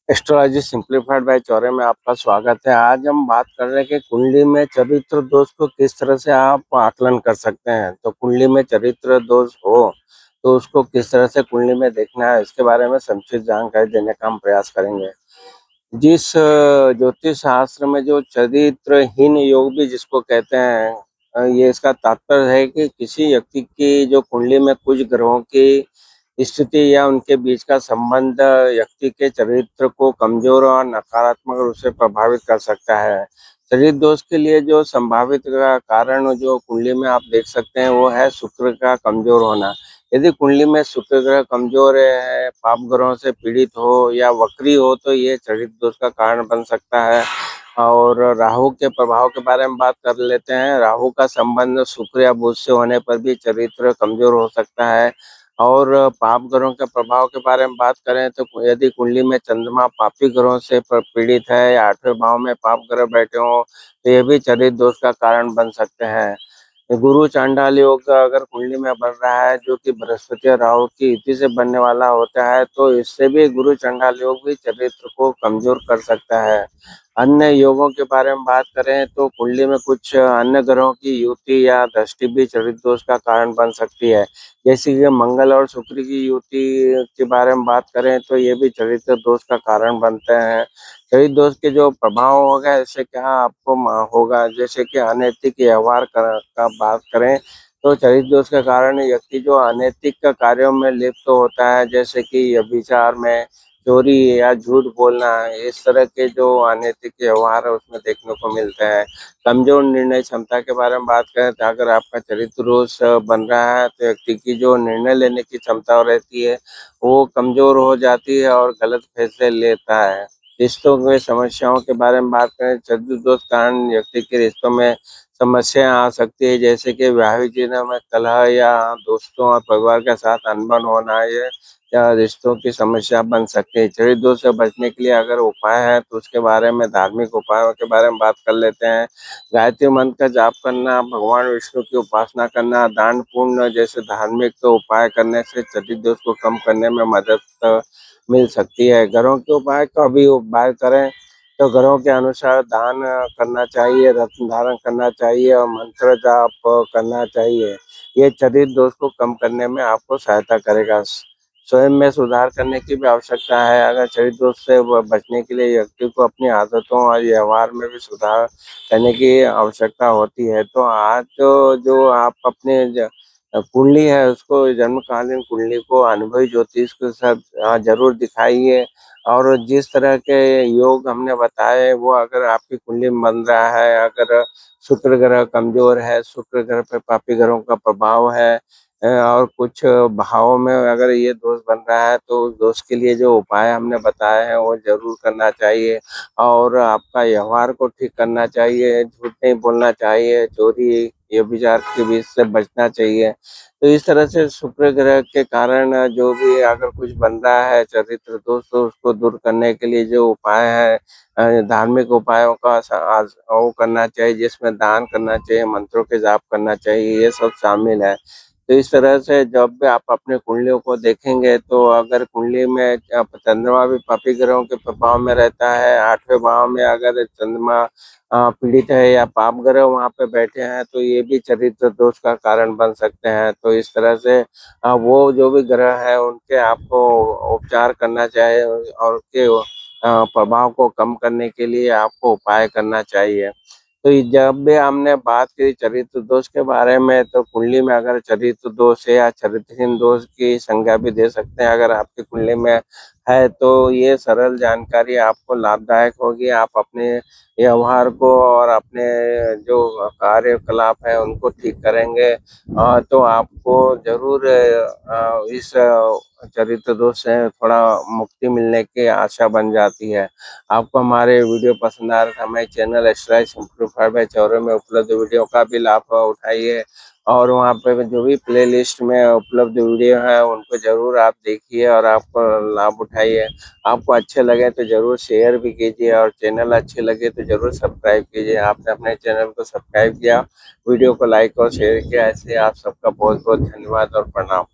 Astrology simplified by Chaure में आपका स्वागत है। आज हम बात कर रहे हैं कि कुंडली में चरित्र दोष को किस तरह से आप आकलन कर सकते हैं। तो कुंडली में चरित्र दोष हो तो उसको किस तरह से कुंडली में देखना है, इसके बारे में संक्षिप्त जानकारी देने का हम प्रयास करेंगे। जिस ज्योतिष शास्त्र में जो चरित्रहीन योग भी जिसको कहते हैं, ये इसका तात्पर्य है कि किसी व्यक्ति की जो कुंडली में कुछ ग्रहों की स्थिति या उनके बीच का संबंध व्यक्ति के चरित्र को कमजोर और नकारात्मक रूप से प्रभावित कर सकता है। चरित्र दोष के लिए जो संभावित का कारण जो कुंडली में आप देख सकते हैं वो है शुक्र का कमजोर होना। यदि कुंडली में शुक्र ग्रह कमजोर है, पाप ग्रहों से पीड़ित हो या वक्री हो तो ये चरित्र दोष का कारण बन सकता है। और राहु के प्रभाव के बारे में बात कर लेते हैं। राहु का संबंध शुक्र या बुध से होने पर भी चरित्र कमजोर हो सकता है। और पाप ग्रहों के प्रभाव के बारे में बात करें तो यदि कुंडली में चंद्रमा पापी ग्रहों से पीड़ित है या 8वें भाव में पाप ग्रह बैठे हों तो ये भी चरित्र दोष का कारण बन सकते हैं। गुरु चांडाल योग अगर कुंडली में बन रहा है जो कि बृहस्पति और राहु की युति से बनने वाला होता है तो इससे भी गुरु चांडाल योग भी चरित्र को कमजोर कर सकता है। अन्य योगों के बारे में बात करें तो कुंडली में कुछ अन्य ग्रहों की युति या दृष्टि भी चरित्र दोष का कारण बन सकती है। जैसे कि मंगल और शुक्र की युति के बारे में बात करें तो ये भी चरित्र दोष का कारण बनते हैं। चरित्र दोष के जो प्रभाव होगा इससे क्या आपको होगा, जैसे कि अनैतिक व्यवहार का बात करें तो चरित्र दोष के कारण व्यक्ति जो अनैतिक कार्यों में लिप्त होता है, जैसे कि व्यभिचार में, चोरी या झूठ बोलना, इस तरह के जो अनैतिक व्यवहार है उसमें देखने को मिलते हैं। कमजोर निर्णय क्षमता के बारे में बात करें तो अगर आपका चरित्र दोष बन रहा है तो व्यक्ति की जो निर्णय लेने की क्षमता रहती है वो कमजोर हो जाती है और गलत फैसले लेता है। रिश्तों में समस्याओं के बारे में बात करें, चरित्र दोष कारण व्यक्ति के रिश्तों में समस्याएं आ सकती है, जैसे कि वैवाहिक जीवन में कलह या दोस्तों और परिवार के साथ अनबन होना, ये या रिश्तों की समस्या बन सकती है। चरित्र दोष से बचने के लिए अगर उपाय है तो उसके बारे में धार्मिक उपायों के बारे में बात कर लेते हैं। गायत्री मंत्र का जाप करना, भगवान विष्णु की उपासना करना, दान पुण्य जैसे धार्मिक उपाय करने से चरित्र दोष को कम करने में मदद मिल सकती है। घरों के उपाय का भी उपाय करें तो घरों के अनुसार दान करना चाहिए, रत्न धारण करना चाहिए और मंत्र जाप करना चाहिए। ये चरित्र दोष को कम करने में आपको सहायता करेगा। स्वयं में सुधार करने की भी आवश्यकता है। अगर चरित्र दोष से बचने के लिए व्यक्ति को अपनी आदतों और व्यवहार में भी सुधार करने की आवश्यकता होती है। तो आज जो आप अपने कुंडली है उसको, जन्मकालीन कुंडली को अनुभवी ज्योतिष के साथ जरूर दिखाइए। और जिस तरह के योग हमने बताए वो अगर आपकी कुंडली में बन रहा है, अगर शुक्र ग्रह कमजोर है, शुक्र ग्रह पे पापी ग्रहों का प्रभाव है, और कुछ भावों में अगर ये दोष बन रहा है तो उस दोष के लिए जो उपाय हमने बताए हैं वो जरूर करना चाहिए। और आपका व्यवहार को ठीक करना चाहिए, झूठ नहीं बोलना चाहिए, चोरी व्यभिचार के बीच से बचना चाहिए। तो इस तरह से शुक्र ग्रह के कारण जो भी अगर कुछ बन रहा है चरित्र दोष तो उसको दूर करने के लिए जो उपाय है, धार्मिक उपायों का वो करना चाहिए, जिसमें दान करना चाहिए, मंत्रों के जाप करना चाहिए, ये सब शामिल है। तो इस तरह से जब भी आप अपने कुंडलियों को देखेंगे तो अगर कुंडली में चंद्रमा भी पापी ग्रहों के प्रभाव में रहता है, 8वें भाव में अगर चंद्रमा पीड़ित है या पाप ग्रह वहाँ पे बैठे हैं तो ये भी चरित्र दोष का कारण बन सकते हैं। तो इस तरह से वो जो भी ग्रह है उनके आपको उपचार करना चाहिए और उनके प्रभाव को कम करने के लिए आपको उपाय करना चाहिए। तो ये जब भी हमने बात की चरित्र दोष के बारे में तो कुंडली में अगर चरित्र दोष है या चरित्रहीन दोष की संज्ञा भी दे सकते हैं। अगर आपकी कुंडली में है तो ये सरल जानकारी आपको लाभदायक होगी। आप अपने व्यवहार को और अपने जो कार्यकलाप है उनको ठीक करेंगे, तो आपको जरूर इस चरित्र दोष से थोड़ा मुक्ति मिलने की आशा बन जाती है। आपको हमारे वीडियो पसंद आ रहा है, हमारे channel astrology simplified by Chaure में उपलब्ध वीडियो का भी लाभ उठाइए। और वहाँ पे जो भी प्लेलिस्ट में उपलब्ध वीडियो है उनको जरूर आप देखिए और आपको लाभ उठाइए। आपको अच्छे लगे तो जरूर शेयर भी कीजिए और चैनल अच्छे लगे तो जरूर सब्सक्राइब कीजिए। आपने अपने चैनल को सब्सक्राइब किया, वीडियो को लाइक और शेयर किया, ऐसे आप सबका बहुत बहुत धन्यवाद और प्रणाम।